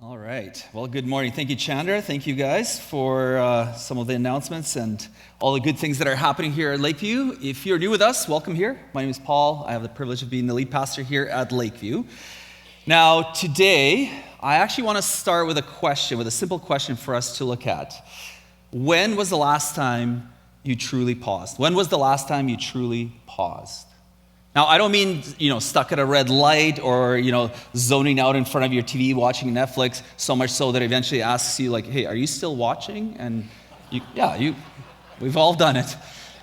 All right. Well, good morning. Thank you, Chandra. Thank you, guys, for some of the announcements and all the good things that are happening here at Lakeview. If you're new with us, welcome here. My name is Paul. I have the privilege of being the lead pastor here at Lakeview. Now, today, I actually want to start with a simple question for us to look at. When was the last time you truly paused? When was the last time you truly paused? Now, I don't mean, stuck at a red light or, zoning out in front of your TV watching Netflix, so much so that it eventually asks you, like, hey, are you still watching? And we've all done it.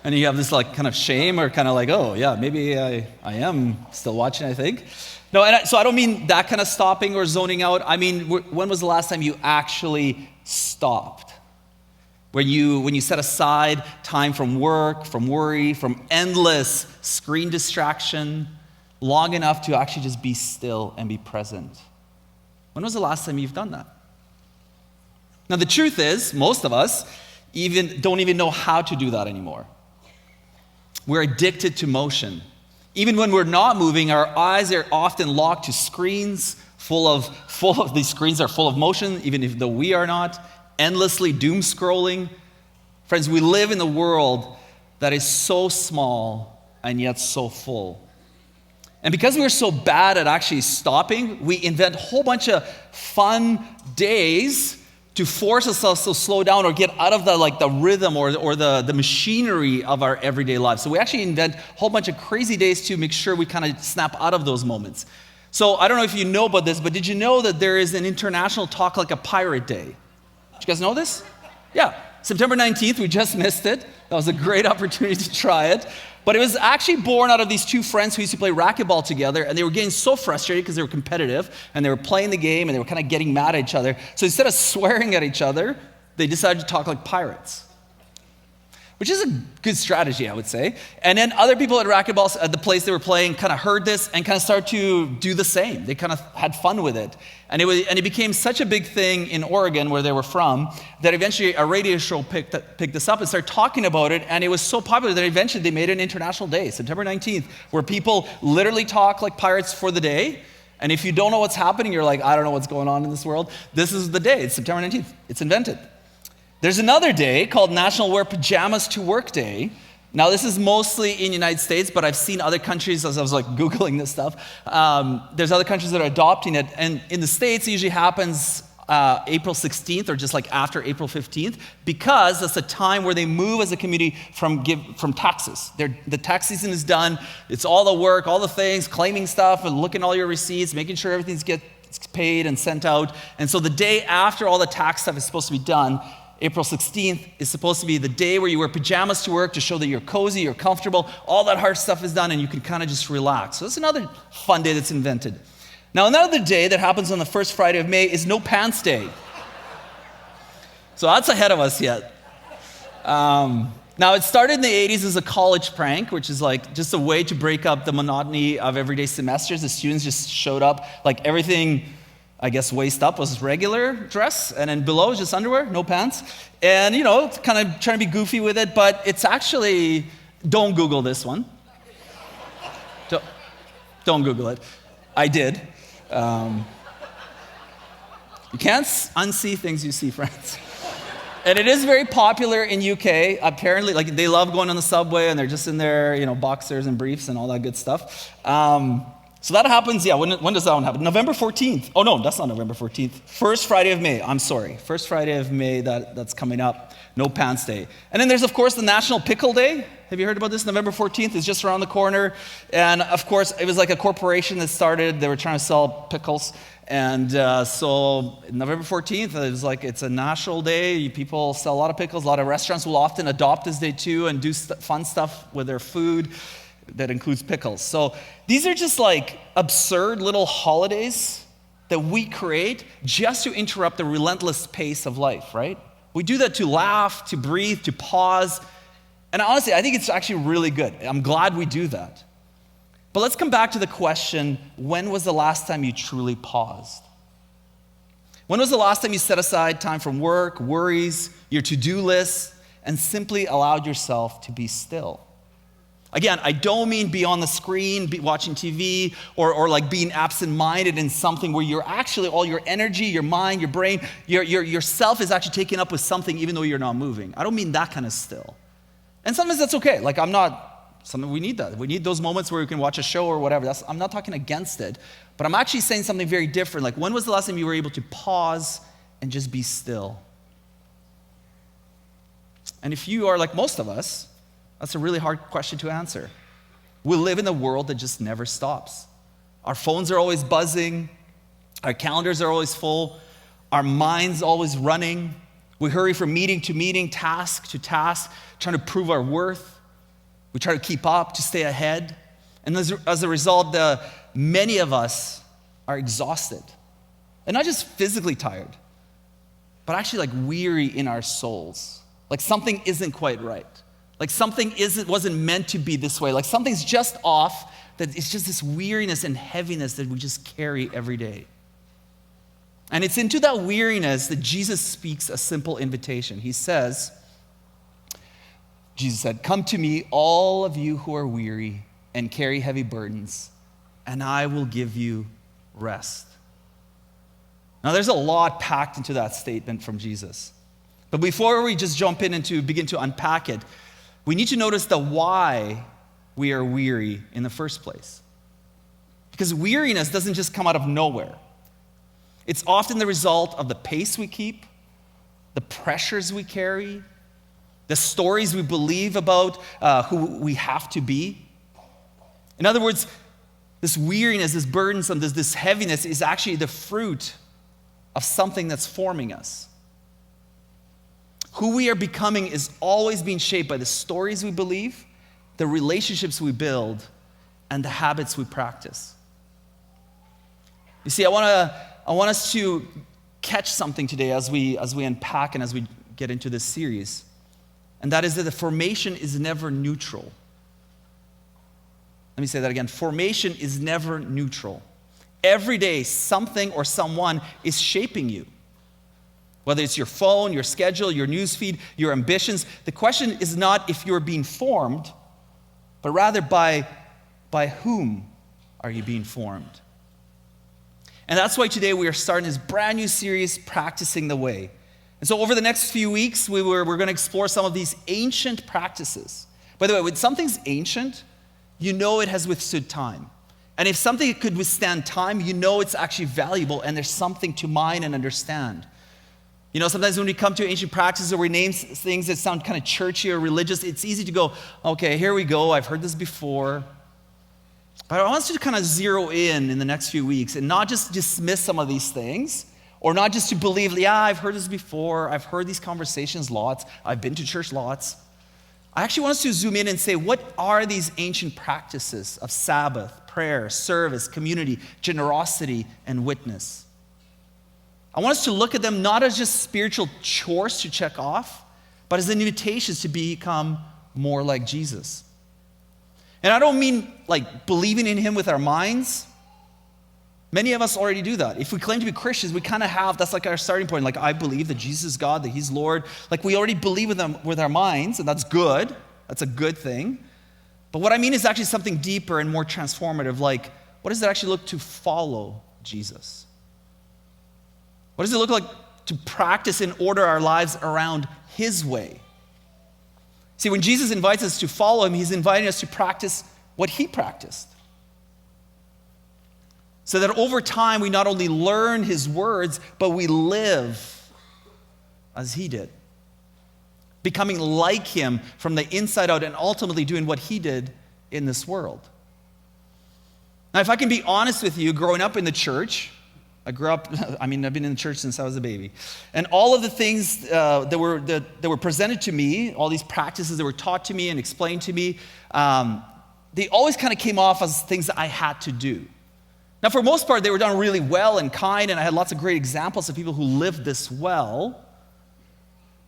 And you have this, kind of shame or kind of like, oh, yeah, maybe I am still watching, I think. No, so I don't mean that kind of stopping or zoning out. I mean, when was the last time you actually stopped? When you set aside time from work, from worry, from endless screen distraction, long enough to actually just be still and be present. When was the last time you've done that? Now, the truth is, most of us don't even know how to do that anymore. We're addicted to motion. Even when we're not moving, our eyes are often locked to screens these screens are full of motion, even though we are not. Endlessly doom scrolling. Friends, we live in a world that is so small and yet so full. And because we're so bad at actually stopping, we invent a whole bunch of fun days to force ourselves to slow down or get out of the rhythm or the machinery of our everyday lives. So we actually invent a whole bunch of crazy days to make sure we kind of snap out of those moments. So I don't know if you know about this, but did you know that there is an international Talk Like a Pirate Day? Did you guys know this? Yeah. September 19th, we just missed it. That was a great opportunity to try it. But it was actually born out of these two friends who used to play racquetball together, and they were getting so frustrated because they were competitive, and they were playing the game, and they were kind of getting mad at each other. So instead of swearing at each other, they decided to talk like pirates, which is a good strategy, I would say. And then other people at racquetball, at the place they were playing, kind of heard this and kind of started to do the same. They kind of had fun with it. And it became such a big thing in Oregon, where they were from, that eventually a radio show picked this up and started talking about it. And it was so popular that eventually they made an international day, September 19th, where people literally talk like pirates for the day. And if you don't know what's happening, you're like, I don't know what's going on in this world. This is the day. It's September 19th. It's invented. There's another day called National Wear Pajamas to Work Day. Now, this is mostly in the United States, but I've seen other countries, as I was Googling this stuff, there's other countries that are adopting it. And in the States, it usually happens April 16th or just after April 15th, because that's the time where they move as a community from taxes. The tax season is done. It's all the work, all the things, claiming stuff and looking at all your receipts, making sure everything's gets paid and sent out. And so the day after all the tax stuff is supposed to be done, April 16th is supposed to be the day where you wear pajamas to work to show that you're cozy, you're comfortable, all that hard stuff is done, and you can kind of just relax. So that's another fun day that's invented. Now, another day that happens on the first Friday of May is No Pants Day. So that's ahead of us yet. Now, it started in the 80s as a college prank, which is just a way to break up the monotony of everyday semesters. The students just showed up, everything, I guess, waist up was regular dress, and then below was just underwear, no pants. And, kind of trying to be goofy with it, but it's actually, don't Google this one. Don't Google it. I did. You can't unsee things you see, friends. And it is very popular in UK. Apparently, they love going on the subway, and they're just in their, boxers and briefs and all that good stuff. So that happens, when does that one happen? November 14th. Oh, no, that's not November 14th. First Friday of May, I'm sorry. First Friday of May, that's coming up. No Pants Day. And then there's, of course, the National Pickle Day. Have you heard about this? November 14th is just around the corner. And, of course, it was a corporation that started. They were trying to sell pickles. And so November 14th, it was it's a national day. People sell a lot of pickles. A lot of restaurants will often adopt this day, too, and do fun stuff with their food that includes pickles. So these are just absurd little holidays that we create just to interrupt the relentless pace of life, right? We do that to laugh, to breathe, to pause. And honestly, I think it's actually really good. I'm glad we do that. But let's come back to the question, when was the last time you truly paused? When was the last time you set aside time from work, worries, your to-do list, and simply allowed yourself to be still? Again, I don't mean be on the screen, be watching TV, or like being absent-minded in something where you're actually, all your energy, your mind, your brain, yourself is actually taken up with something even though you're not moving. I don't mean that kind of still. And sometimes that's okay. Like we need that. We need those moments where we can watch a show or whatever. I'm not talking against it, but I'm actually saying something very different. Like, when was the last time you were able to pause and just be still? And if you are like most of us, that's a really hard question to answer. We live in a world that just never stops. Our phones are always buzzing. Our calendars are always full. Our minds always running. We hurry from meeting to meeting, task to task, trying to prove our worth. We try to keep up, to stay ahead. And as a result, many of us are exhausted. And not just physically tired, but actually like weary in our souls. Like something isn't quite right. Like something wasn't meant to be this way. Like something's just off, that it's just this weariness and heaviness that we just carry every day. And it's into that weariness that Jesus speaks a simple invitation. Jesus said, "Come to me, all of you who are weary and carry heavy burdens, and I will give you rest." Now there's a lot packed into that statement from Jesus. But before we just jump in and begin to unpack it, we need to notice the why we are weary in the first place. Because weariness doesn't just come out of nowhere. It's often the result of the pace we keep, the pressures we carry, the stories we believe about who we have to be. In other words, this weariness, this burdensome, this heaviness is actually the fruit of something that's forming us. Who we are becoming is always being shaped by the stories we believe, the relationships we build, and the habits we practice. You see, I want us to catch something today as we unpack and as we get into this series. And that is that the formation is never neutral. Let me say that again. Formation is never neutral. Every day, something or someone is shaping you. Whether it's your phone, your schedule, your newsfeed, your ambitions, the question is not if you're being formed, but rather by whom are you being formed? And that's why today we are starting this brand new series, Practicing the Way. And so over the next few weeks, we're going to explore some of these ancient practices. By the way, when something's ancient, you know it has withstood time. And if something could withstand time, you know it's actually valuable and there's something to mine and understand. You know, sometimes when we come to ancient practices or we name things that sound kind of churchy or religious, it's easy to go, okay, here we go, I've heard this before. But I want us to kind of zero in the next few weeks and not just dismiss some of these things, or not just to believe, yeah, I've heard this before, I've heard these conversations lots, I've been to church lots. I actually want us to zoom in and say, what are these ancient practices of Sabbath, prayer, service, community, generosity, and witness? I want us to look at them not as just spiritual chores to check off, but as invitations to become more like Jesus. And I don't mean like believing in him with our minds. Many of us already do that. If we claim to be Christians, we kind of have, that's like our starting point. Like, I believe that Jesus is God, that he's Lord. Like, we already believe with our minds, and that's good. That's a good thing. But what I mean is actually something deeper and more transformative. Like, what does it actually look to follow Jesus? What does it look like to practice and order our lives around his way? See, when Jesus invites us to follow him, he's inviting us to practice what he practiced. So that over time, we not only learn his words, but we live as he did. Becoming like him from the inside out and ultimately doing what he did in this world. Now, if I can be honest with you, growing up in the church, I've been in the church since I was a baby. And all of the things that were presented to me, all these practices that were taught to me and explained to me, they always kind of came off as things that I had to do. Now, for the most part, they were done really well and kind, and I had lots of great examples of people who lived this well.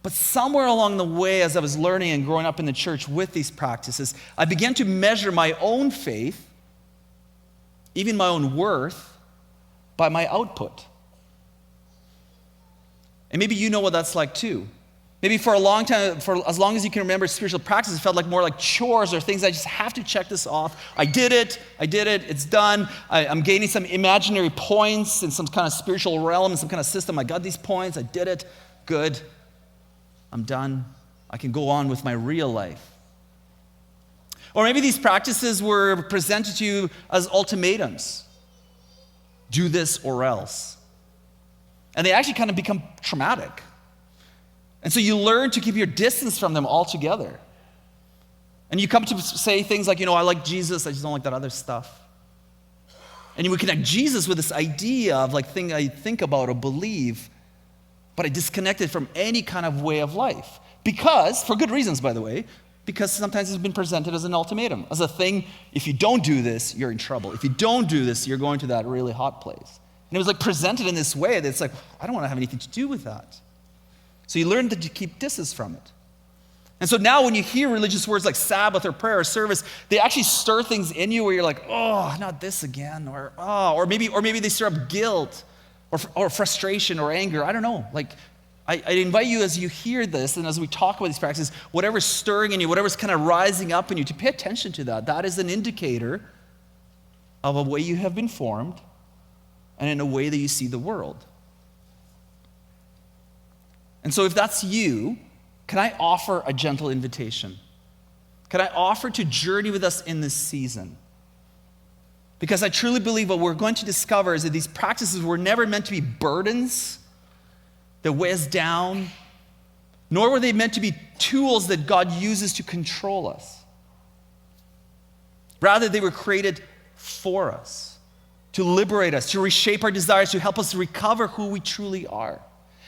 But somewhere along the way, as I was learning and growing up in the church with these practices, I began to measure my own faith, even my own worth, by my output. And maybe you know what that's like too. Maybe for a long time, for as long as you can remember, spiritual practices felt like more like chores or things I just have to check this off. I did it, it's done. I'm gaining some imaginary points in some kind of spiritual realm, some kind of system. I got these points, I did it, good. I'm done. I can go on with my real life. Or maybe these practices were presented to you as ultimatums. Do this or else. And they actually kind of become traumatic. And so you learn to keep your distance from them altogether. And you come to say things like, I like Jesus, I just don't like that other stuff. And you would connect Jesus with this idea of like thing I think about or believe, but I disconnect it from any kind of way of life. Because, for good reasons, by the way, because sometimes it's been presented as an ultimatum, as a thing, if you don't do this, you're in trouble. If you don't do this, you're going to that really hot place. And it was like presented in this way that it's like, I don't want to have anything to do with that. So you learn to keep distance from it. And so now when you hear religious words like Sabbath or prayer or service, they actually stir things in you where you're like, oh, not this again, or maybe they stir up guilt or frustration or anger. I don't know. Like, I invite you as you hear this and as we talk about these practices, whatever's stirring in you, whatever's kind of rising up in you, to pay attention to that. That is an indicator of a way you have been formed and in a way that you see the world. And so if that's you, can I offer a gentle invitation? Can I offer to journey with us in this season? Because I truly believe what we're going to discover is that these practices were never meant to be burdens that weigh us down, nor were they meant to be tools that God uses to control us. Rather, they were created for us, to liberate us, to reshape our desires, to help us recover who we truly are.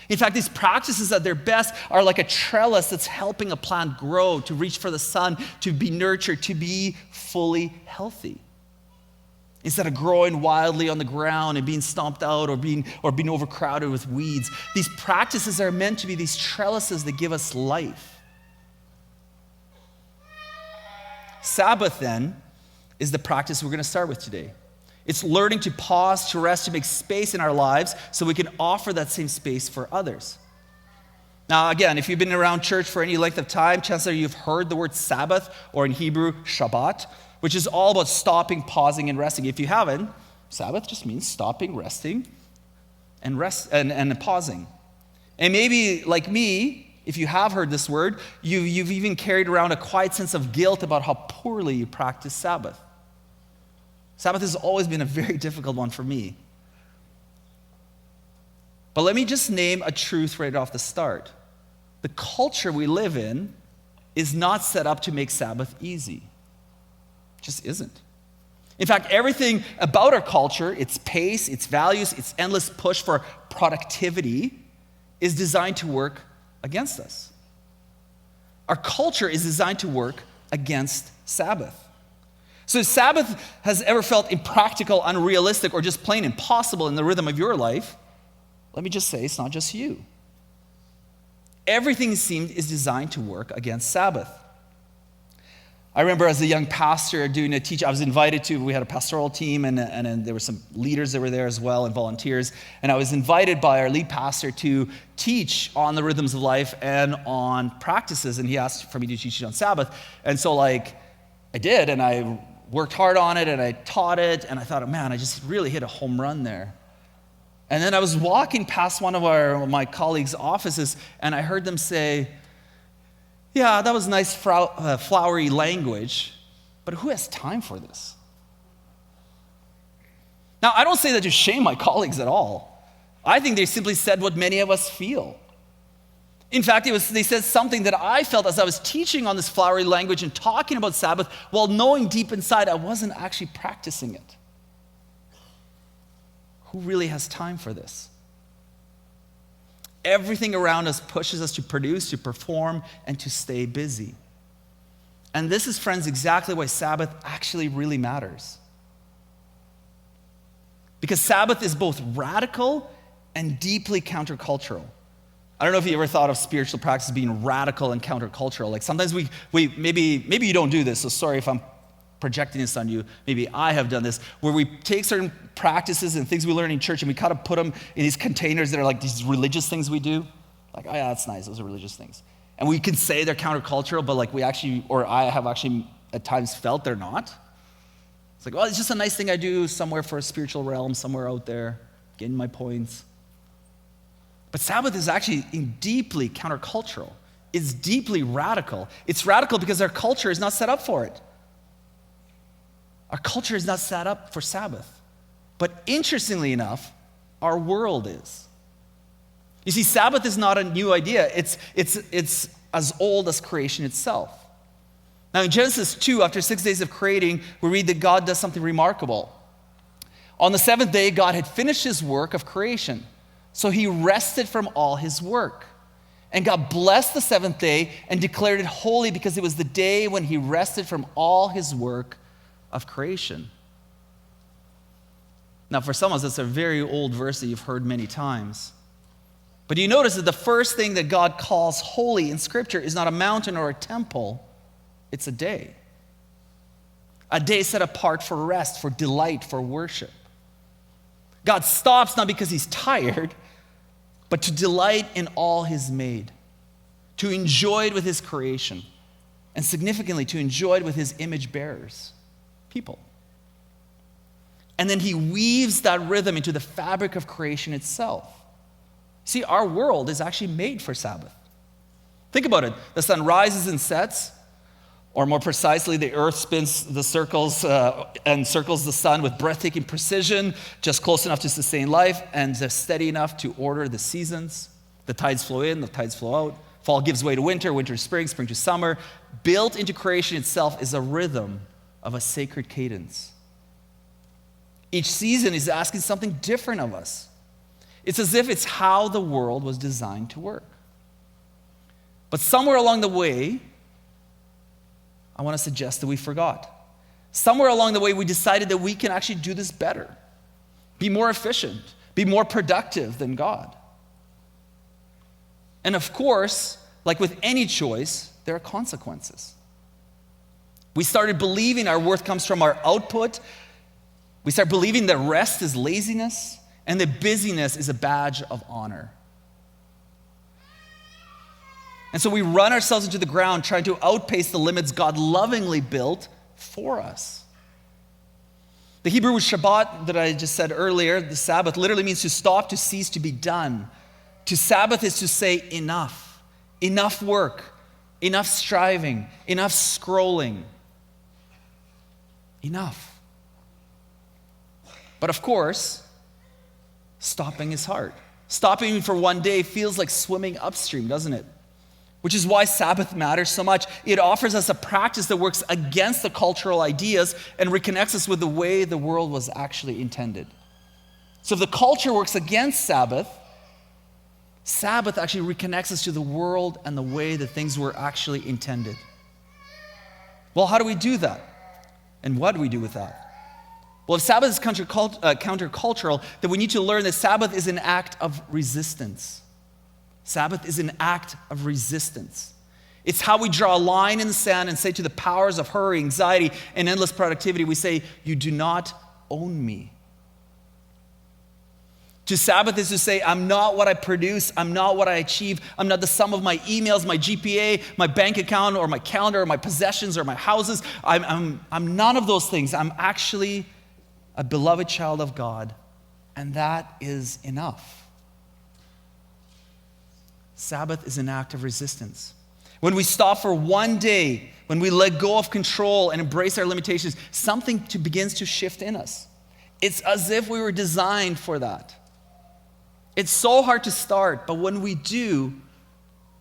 In fact, these practices at their best are like a trellis that's helping a plant grow, to reach for the sun, to be nurtured, to be fully healthy. Instead of growing wildly on the ground and being stomped out or being overcrowded with weeds, these practices are meant to be these trellises that give us life. Sabbath, then, is the practice we're going to start with today. It's learning to pause, to rest, to make space in our lives so we can offer that same space for others. Now, again, if you've been around church for any length of time, chances are you've heard the word Sabbath, or in Hebrew, Shabbat, which is all about stopping, pausing, and resting. If you haven't, Sabbath just means stopping, resting, and pausing. And maybe, like me, if you have heard this word, you've even carried around a quiet sense of guilt about how poorly you practice Sabbath. Sabbath has always been a very difficult one for me. But let me just name a truth right off the start. The culture we live in is not set up to make Sabbath easy. It just isn't. In fact, everything about our culture, its pace, its values, its endless push for productivity is designed to work against us. Our culture is designed to work against Sabbath. So if Sabbath has ever felt impractical, unrealistic, or just plain impossible in the rhythm of your life, let me just say it's not just you. Everything is designed to work against Sabbath. I remember as a young pastor doing a teach, I was invited to, we had a pastoral team and there were some leaders that were there as well and volunteers. And I was invited by our lead pastor to teach on the rhythms of life and on practices. And he asked for me to teach on Sabbath. And so I did, and I worked hard on it and I taught it. And I thought, man, I just really hit a home run there. And then I was walking past one of my colleagues' offices and I heard them say, yeah, that was nice flowery language, but who has time for this? Now, I don't say that to shame my colleagues at all. I think they simply said what many of us feel. In fact, they said something that I felt as I was teaching on this flowery language and talking about Sabbath, while knowing deep inside I wasn't actually practicing it. Who really has time for this? Everything around us pushes us to produce, to perform, and to stay busy. And this is, friends, exactly why Sabbath actually really matters. Because Sabbath is both radical and deeply countercultural. I don't know if you ever thought of spiritual practice being radical and countercultural. Like sometimes we maybe you don't do this, so sorry if I'm projecting this on you. Maybe I have done this, where we take certain practices and things we learn in church and we kind of put them in these containers that are like these religious things we do. Like, oh yeah, that's nice, those are religious things. And we can say they're countercultural, but like I have actually at times felt they're not. It's like, well, it's just a nice thing I do somewhere for a spiritual realm, somewhere out there, getting my points. But Sabbath is actually deeply countercultural. It's deeply radical. It's radical because our culture is not set up for it. Our culture is not set up for Sabbath. But interestingly enough, our world is. You see, Sabbath is not a new idea. It's as old as creation itself. Now in Genesis 2, after 6 days of creating, we read that God does something remarkable. On the seventh day, God had finished his work of creation. So he rested from all his work. And God blessed the seventh day and declared it holy because it was the day when he rested from all his work of creation. Now, for some of us, it's a very old verse that you've heard many times. But you notice that the first thing that God calls holy in Scripture is not a mountain or a temple, it's a day. A day set apart for rest, for delight, for worship. God stops not because he's tired, but to delight in all he's made, to enjoy it with his creation, and significantly, to enjoy it with his image bearers, people. And then he weaves that rhythm into the fabric of creation itself. See, our world is actually made for Sabbath. Think about it. The sun rises and sets, or more precisely, the earth spins the circles and circles the sun with breathtaking precision, just close enough to sustain life and just steady enough to order the seasons. The tides flow in, the tides flow out. Fall gives way to winter, winter to spring, spring to summer. Built into creation itself is a rhythm of a sacred cadence. Each season is asking something different of us. It's as if it's how the world was designed to work. But somewhere along the way, I want to suggest that we forgot. Somewhere along the way, we decided that we can actually do this better, be more efficient, be more productive than God. And of course, like with any choice, there are consequences. We started believing our worth comes from our output. We start believing that rest is laziness and that busyness is a badge of honor. And so we run ourselves into the ground trying to outpace the limits God lovingly built for us. The Hebrew Shabbat that I just said earlier, the Sabbath, literally means to stop, to cease, to be done. To Sabbath is to say enough. Enough work, enough striving, enough scrolling. Enough. But of course, stopping is hard. Stopping for one day feels like swimming upstream, doesn't it? Which is why Sabbath matters so much. It offers us a practice that works against the cultural ideas and reconnects us with the way the world was actually intended. So if the culture works against Sabbath, Sabbath actually reconnects us to the world and the way that things were actually intended. Well, how do we do that? And what do we do with that? Well, if Sabbath is countercultural, then we need to learn that Sabbath is an act of resistance. Sabbath is an act of resistance. It's how we draw a line in the sand and say to the powers of hurry, anxiety, and endless productivity, we say, you do not own me. To Sabbath is to say, I'm not what I produce, I'm not what I achieve, I'm not the sum of my emails, my GPA, my bank account, or my calendar, or my possessions, or my houses. I'm none of those things. I'm actually a beloved child of God, and that is enough. Sabbath is an act of resistance. When we stop for one day, when we let go of control and embrace our limitations, something begins to shift in us. It's as if we were designed for that. It's so hard to start, but when we do,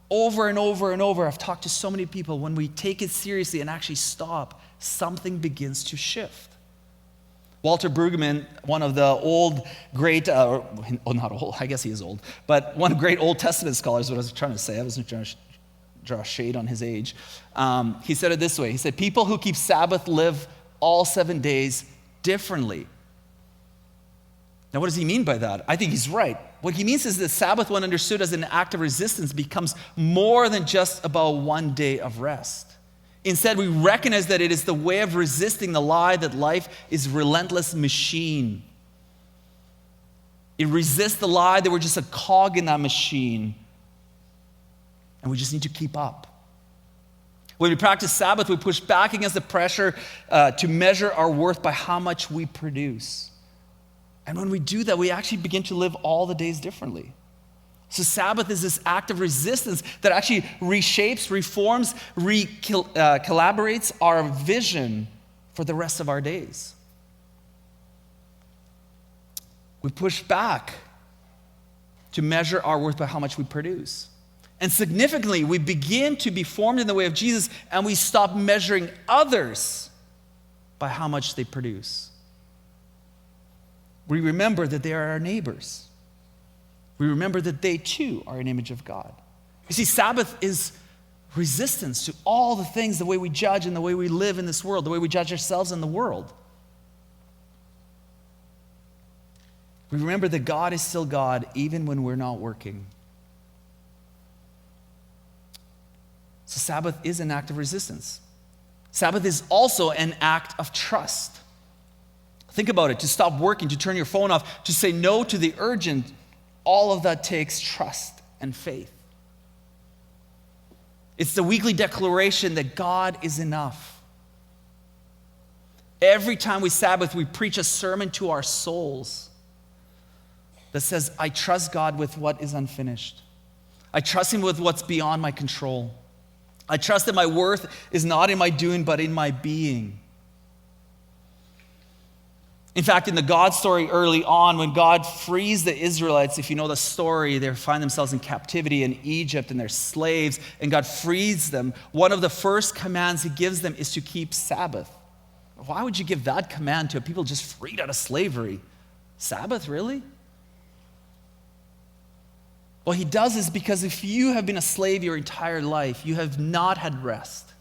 over and over and over, I've talked to so many people, when we take it seriously and actually stop, something begins to shift. Walter Brueggemann, one of the great, not old, I guess he is old, but one great Old Testament scholars, what I was trying to say, I wasn't trying to draw shade on his age. He said it this way, he said, people who keep Sabbath live all 7 days differently. Now, what does he mean by that? I think he's right. What he means is that Sabbath, when understood as an act of resistance, becomes more than just about 1 day of rest. Instead, we recognize that it is the way of resisting the lie that life is a relentless machine. It resists the lie that we're just a cog in that machine. and we just need to keep up. When we practice Sabbath, we push back against the pressure to measure our worth by how much we produce. And when we do that, we actually begin to live all the days differently. So Sabbath is this act of resistance that actually reshapes, reforms, collaborates our vision for the rest of our days. We push back to measure our worth by how much we produce. And significantly, we begin to be formed in the way of Jesus, and we stop measuring others by how much they produce. We remember that they are our neighbors. We remember that they too are an image of God. You see, Sabbath is resistance to all the things, the way we judge and the way we live in this world, the way we judge ourselves in the world. We remember that God is still God even when we're not working. So Sabbath is an act of resistance. Sabbath is also an act of trust. Think about it. To stop working, to turn your phone off, to say no to the urgent, all of that takes trust and faith. It's the weekly declaration that God is enough. Every time we Sabbath, we preach a sermon to our souls that says, I trust God with what is unfinished. I trust Him with what's beyond my control. I trust that my worth is not in my doing, but in my being. In fact, in the God story early on, when God frees the Israelites, if you know the story, they find themselves in captivity in Egypt and they're slaves, and God frees them. One of the first commands He gives them is to keep Sabbath. Why would you give that command to people just freed out of slavery? Sabbath, really? Well, He does this because if you have been a slave your entire life, you have not had rest,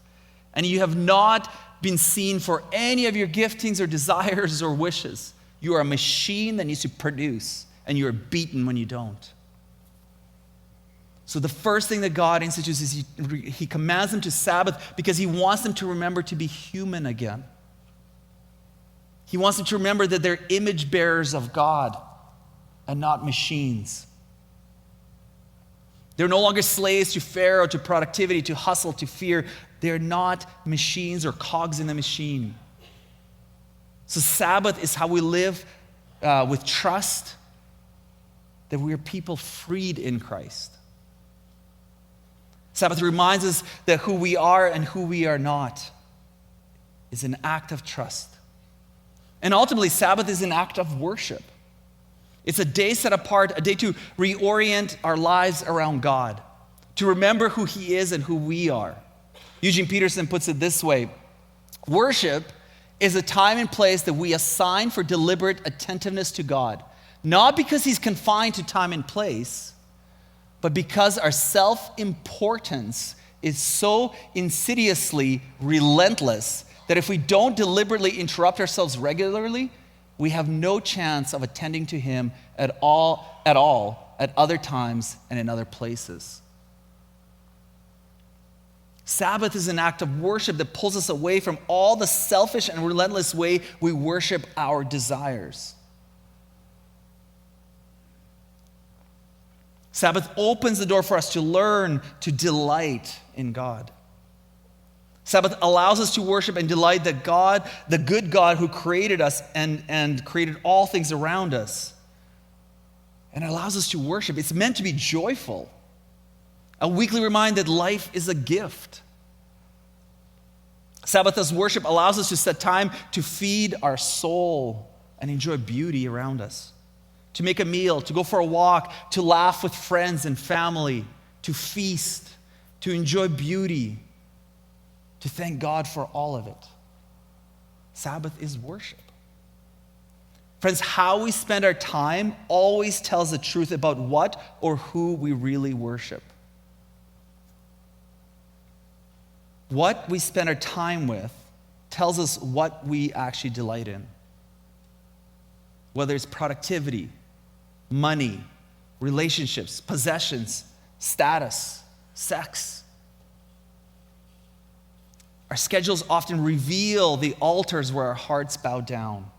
and you have not been seen for any of your giftings or desires or wishes. You are a machine that needs to produce, and you are beaten when you don't. So the first thing that God institutes is He commands them to Sabbath because He wants them to remember to be human again. He wants them to remember that they're image bearers of God and not machines. They're no longer slaves to Pharaoh, to productivity, to hustle, to fear. They're not machines or cogs in the machine. So Sabbath is how we live with trust that we are people freed in Christ. Sabbath reminds us that who we are and who we are not is an act of trust. And ultimately, Sabbath is an act of worship. It's a day set apart, a day to reorient our lives around God, to remember who He is and who we are. Eugene Peterson puts it this way: worship is a time and place that we assign for deliberate attentiveness to God, not because He's confined to time and place, but because our self-importance is so insidiously relentless that if we don't deliberately interrupt ourselves regularly, we have no chance of attending to Him at all at other times and in other places. Sabbath is an act of worship that pulls us away from all the selfish and relentless way we worship our desires. Sabbath opens the door for us to learn to delight in God. Sabbath allows us to worship and delight that God, the good God who created us and created all things around us. And it allows us to worship. It's meant to be joyful. A weekly reminder that life is a gift. Sabbath as worship allows us to set time to feed our soul and enjoy beauty around us. To make a meal, to go for a walk, to laugh with friends and family, to feast, to enjoy beauty, to thank God for all of it. Sabbath is worship. Friends, how we spend our time always tells the truth about what or who we really worship. What we spend our time with tells us what we actually delight in. Whether it's productivity, money, relationships, possessions, status, sex. Our schedules often reveal the altars where our hearts bow down.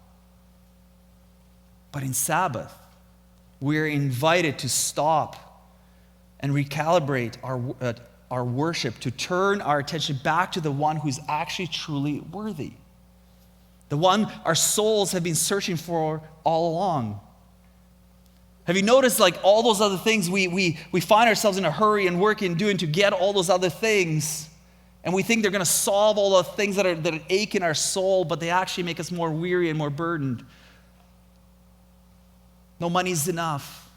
But in Sabbath, we're invited to stop and recalibrate our worship, to turn our attention back to the one who's actually truly worthy. The one our souls have been searching for all along. Have you noticed, like, all those other things we find ourselves in a hurry and working and doing to get all those other things, and we think they're going to solve all the things that ache in our soul, but they actually make us more weary and more burdened. No money's enough.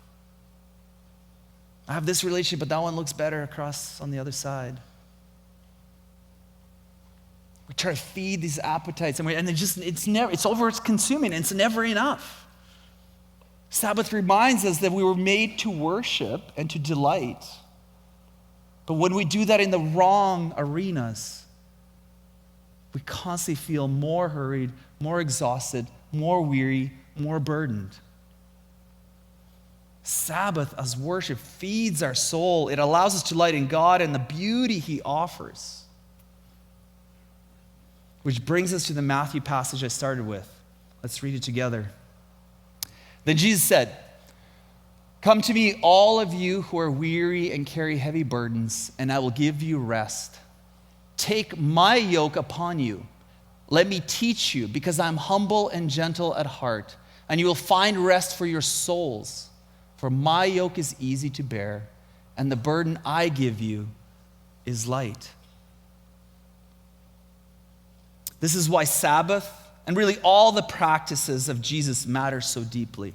I have this relationship, but that one looks better across on the other side. We try to feed these appetites, and it's over-consuming, and it's never enough. Sabbath reminds us that we were made to worship and to delight. But when we do that in the wrong arenas, we constantly feel more hurried, more exhausted, more weary, more burdened. Sabbath as worship feeds our soul. It allows us to delight in God and the beauty He offers. Which brings us to the Matthew passage I started with. Let's read it together. Then Jesus said, "Come to me, all of you who are weary and carry heavy burdens, and I will give you rest. Take my yoke upon you. Let me teach you, because I'm humble and gentle at heart, and you will find rest for your souls. For my yoke is easy to bear, and the burden I give you is light." This is why Sabbath and really all the practices of Jesus matter so deeply.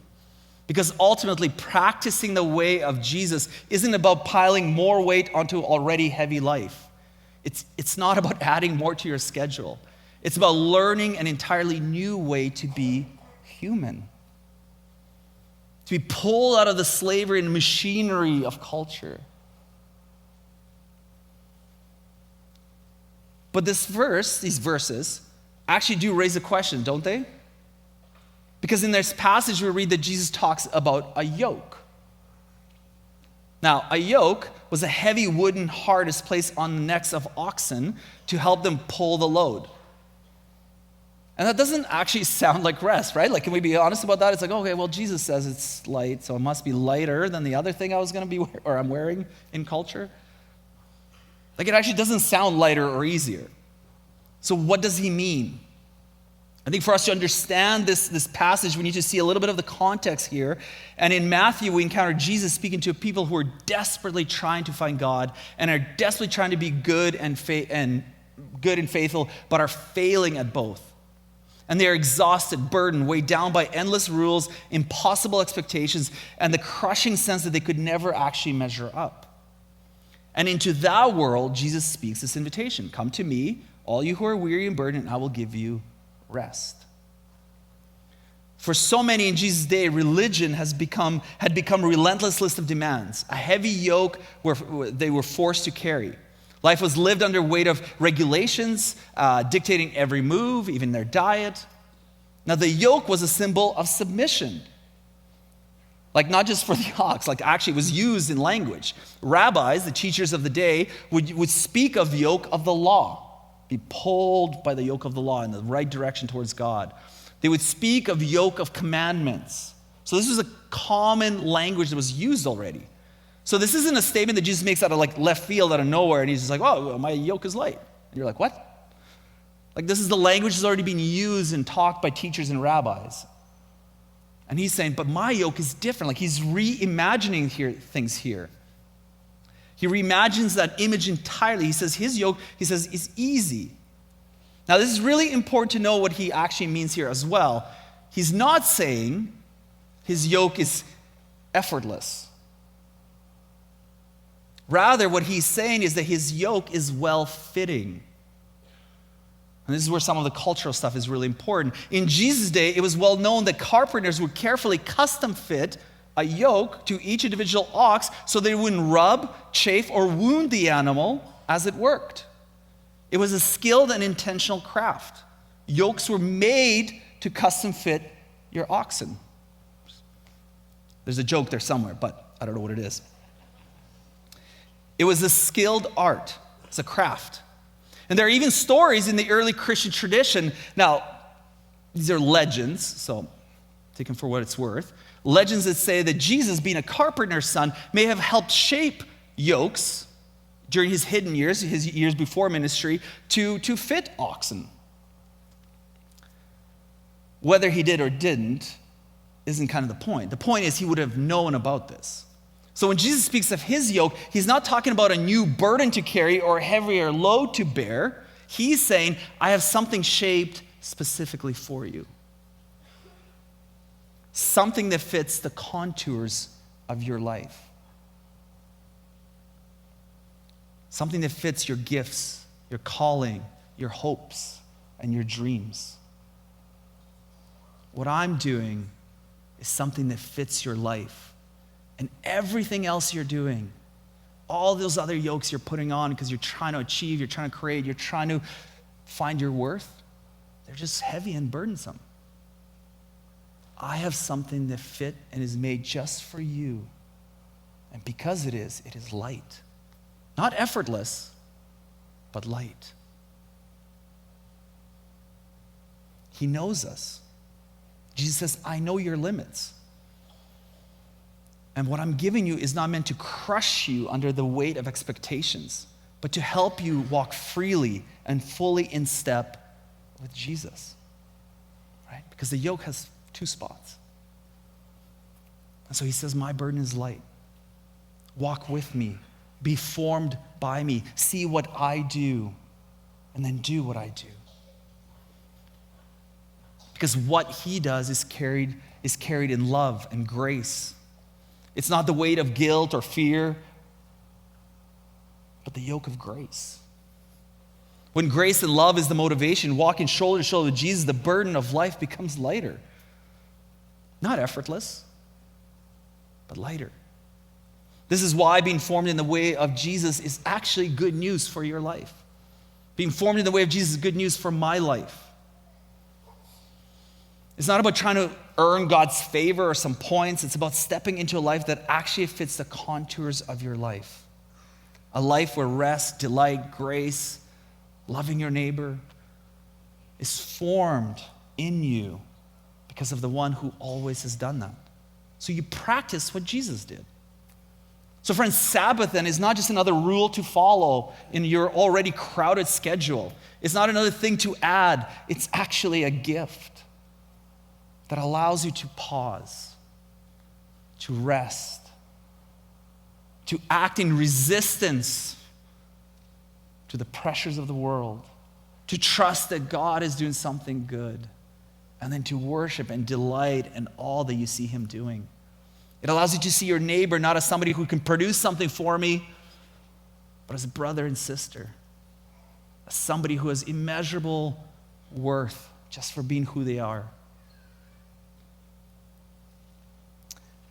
Because ultimately, practicing the way of Jesus isn't about piling more weight onto already heavy life. It's not about adding more to your schedule. It's about learning an entirely new way to be human. To be pulled out of the slavery and machinery of culture. But these verses, actually do raise a question, don't they? Because in this passage we read that Jesus talks about a yoke. Now, a yoke was a heavy wooden harness placed on the necks of oxen to help them pull the load. And that doesn't actually sound like rest, right? Like, can we be honest about that? It's like, okay, well, Jesus says it's light, so it must be lighter than the other thing I was going to be, or I'm wearing in culture. Like, it actually doesn't sound lighter or easier. So what does he mean? I think for us to understand this passage, we need to see a little bit of the context here. And in Matthew, we encounter Jesus speaking to people who are desperately trying to find God and are desperately trying to be good and faithful, but are failing at both. And they are exhausted, burdened, weighed down by endless rules, impossible expectations, and the crushing sense that they could never actually measure up. And into that world, Jesus speaks this invitation: "Come to me, all you who are weary and burdened, and I will give you rest." For so many in Jesus' day, religion had become a relentless list of demands, a heavy yoke where they were forced to carry. Life was lived under weight of regulations, dictating every move, even their diet. Now, the yoke was a symbol of submission. Like, not just for the ox, like actually it was used in language. Rabbis, the teachers of the day, would speak of the yoke of the law, be pulled by the yoke of the law in the right direction towards God. They would speak of yoke of commandments. So this was a common language that was used already. So this isn't a statement that Jesus makes out of like left field, out of nowhere, and he's just like, "Oh, my yoke is light." And you're like, "What?" Like, this is the language that's already been used and taught by teachers and rabbis. And he's saying, but my yoke is different. Like, he's reimagining things here. He reimagines that image entirely. He says his yoke, is easy. Now, this is really important to know what he actually means here as well. He's not saying his yoke is effortless. Rather, what he's saying is that his yoke is well-fitting. And this is where some of the cultural stuff is really important. In Jesus' day, it was well known that carpenters would carefully custom fit a yoke to each individual ox so they wouldn't rub, chafe, or wound the animal as it worked. It was a skilled and intentional craft. Yokes were made to custom fit your oxen. There's a joke there somewhere, but I don't know what it is. It was a skilled art. It's a craft. And there are even stories in the early Christian tradition. Now, these are legends, so take them for what it's worth. Legends that say that Jesus, being a carpenter's son, may have helped shape yokes during his hidden years, his years before ministry, to fit oxen. Whether he did or didn't isn't kind of the point. The point is he would have known about this. So when Jesus speaks of his yoke, he's not talking about a new burden to carry or a heavier load to bear. He's saying, I have something shaped specifically for you. Something that fits the contours of your life. Something that fits your gifts, your calling, your hopes, and your dreams. What I'm doing is something that fits your life. And everything else you're doing, all those other yokes you're putting on because you're trying to achieve, you're trying to create, you're trying to find your worth, they're just heavy and burdensome. I have something that fit and is made just for you. And because it is light. Not effortless, but light. He knows us. Jesus says, I know your limits. And what I'm giving you is not meant to crush you under the weight of expectations, but to help you walk freely and fully in step with Jesus. Right? Because the yoke has two spots. And so he says, my burden is light. Walk with me. Be formed by me. See what I do. And then do what I do. Because what he does is carried in love and grace. It's not the weight of guilt or fear, but the yoke of grace. When grace and love is the motivation, walking shoulder to shoulder with Jesus, the burden of life becomes lighter. Not effortless, but lighter. This is why being formed in the way of Jesus is actually good news for your life. Being formed in the way of Jesus is good news for my life. It's not about trying to earn God's favor or some points. It's about stepping into a life that actually fits the contours of your life. A life where rest, delight, grace, loving your neighbor is formed in you because of the one who always has done that. So you practice what Jesus did. So friends, Sabbath then is not just another rule to follow in your already crowded schedule. It's not another thing to add. It's actually a gift that allows you to pause, to rest, to act in resistance to the pressures of the world, to trust that God is doing something good, and then to worship and delight in all that you see him doing. It allows you to see your neighbor not as somebody who can produce something for me, but as a brother and sister, as somebody who has immeasurable worth just for being who they are.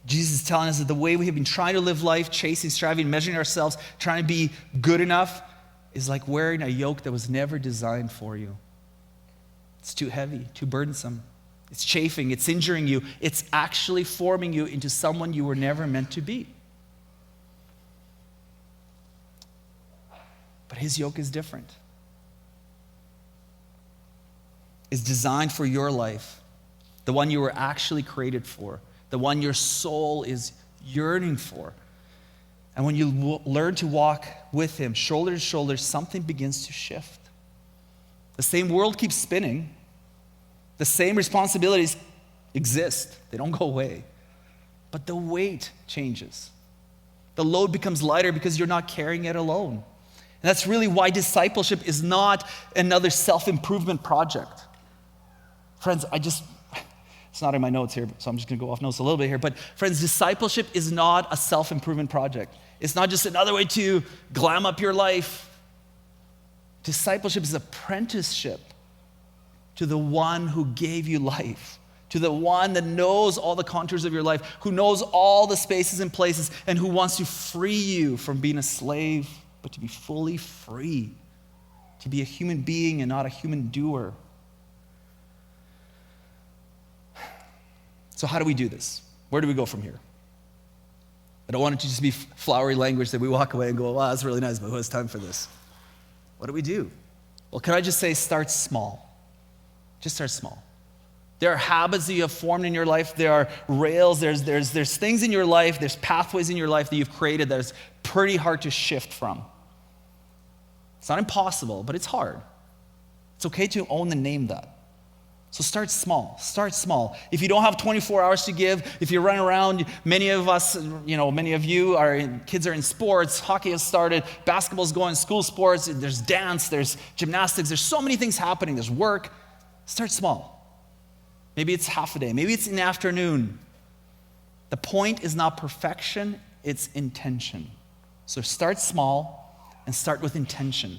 Jesus is telling us that the way we have been trying to live life, chasing, striving, measuring ourselves, trying to be good enough, is like wearing a yoke that was never designed for you. It's too heavy, too burdensome. It's chafing, it's injuring you. It's actually forming you into someone you were never meant to be. But his yoke is different. It's designed for your life, the one you were actually created for. The one your soul is yearning for. And when you learn to walk with him, shoulder to shoulder, something begins to shift. The same world keeps spinning. The same responsibilities exist. They don't go away. But the weight changes. The load becomes lighter because you're not carrying it alone. And that's really why discipleship is not another self-improvement project. Friends, it's not in my notes here, so I'm just going to go off notes a little bit here. But friends, discipleship is not a self-improvement project. It's not just another way to glam up your life. Discipleship is apprenticeship to the one who gave you life, to the one that knows all the contours of your life, who knows all the spaces and places, and who wants to free you from being a slave, but to be fully free, to be a human being and not a human doer. So how do we do this? Where do we go from here? I don't want it to just be flowery language that we walk away and go, wow, that's really nice, but who has time for this? What do we do? Well, can I just say start small? Just start small. There are habits that you have formed in your life. There are rails. There's things in your life. There's pathways in your life that you've created that is pretty hard to shift from. It's not impossible, but it's hard. It's okay to own and name that. So start small. Start small. If you don't have 24 hours to give, if you're running around, many of us, many of you kids are in sports, hockey has started, basketball's going, school sports, there's dance, there's gymnastics, there's so many things happening, there's work. Start small. Maybe it's half a day, maybe it's in the afternoon. The point is not perfection, it's intention. So start small and start with intention.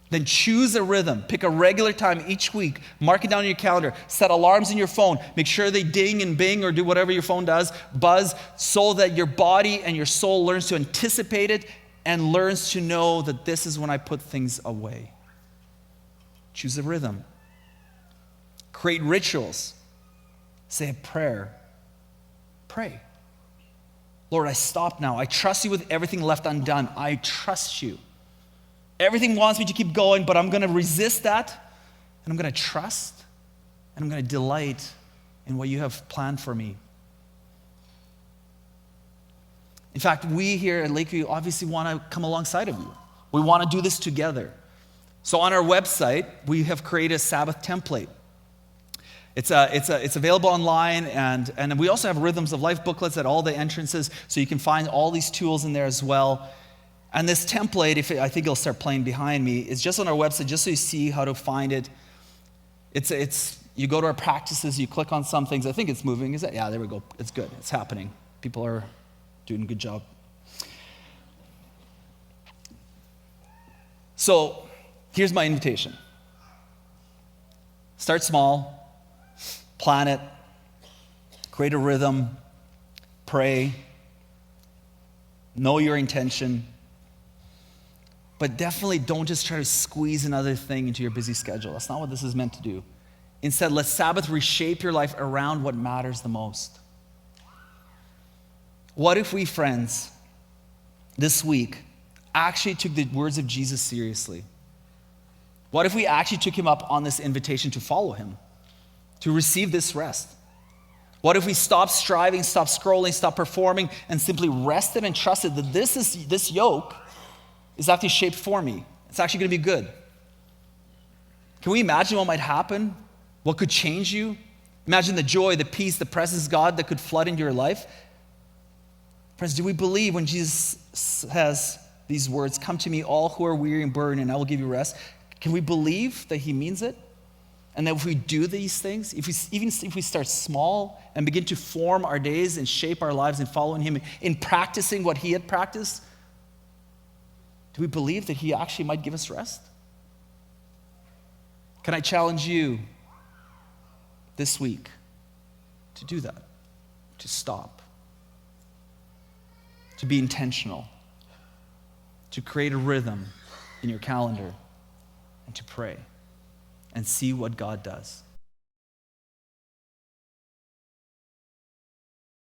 Then choose a rhythm. Pick a regular time each week. Mark it down on your calendar. Set alarms in your phone. Make sure they ding and bing or do whatever your phone does, buzz, so that your body and your soul learns to anticipate it and learns to know that this is when I put things away. Choose a rhythm. Create rituals. Say a prayer. Pray. Lord, I stop now. I trust you with everything left undone. I trust you. Everything wants me to keep going, but I'm going to resist that, and I'm going to trust, and I'm going to delight in what you have planned for me. In fact, we here at Lakeview obviously want to come alongside of you. We want to do this together. So on our website, we have created a Sabbath template. It's available online, and we also have Rhythms of Life booklets at all the entrances, so you can find all these tools in there as well. And this template, I think it'll start playing behind me, is just on our website, just so you see how to find it. You go to our practices, you click on some things. I think it's moving. Yeah, there we go. It's good. It's happening. People are doing a good job. So here's my invitation. Start small, plan it, create a rhythm, pray, know your intention. But definitely don't just try to squeeze another thing into your busy schedule. That's not what this is meant to do. Instead, let Sabbath reshape your life around what matters the most. What if we, friends, this week, actually took the words of Jesus seriously? What if we actually took him up on this invitation to follow him, to receive this rest? What if we stopped striving, stopped scrolling, stopped performing, and simply rested and trusted that this yoke is actually shaped for me. It's actually going to be good. Can we imagine what might happen? What could change you? Imagine the joy, the peace, the presence of God that could flood into your life. Friends, do we believe when Jesus has these words, "Come to me, all who are weary and burdened, and I will give you rest"? Can we believe that he means it? And that if we do these things, even if we start small and begin to form our days and shape our lives in following him, in practicing what he had practiced, do we believe that he actually might give us rest? Can I challenge you this week to do that, to stop, to be intentional, to create a rhythm in your calendar, and to pray and see what God does?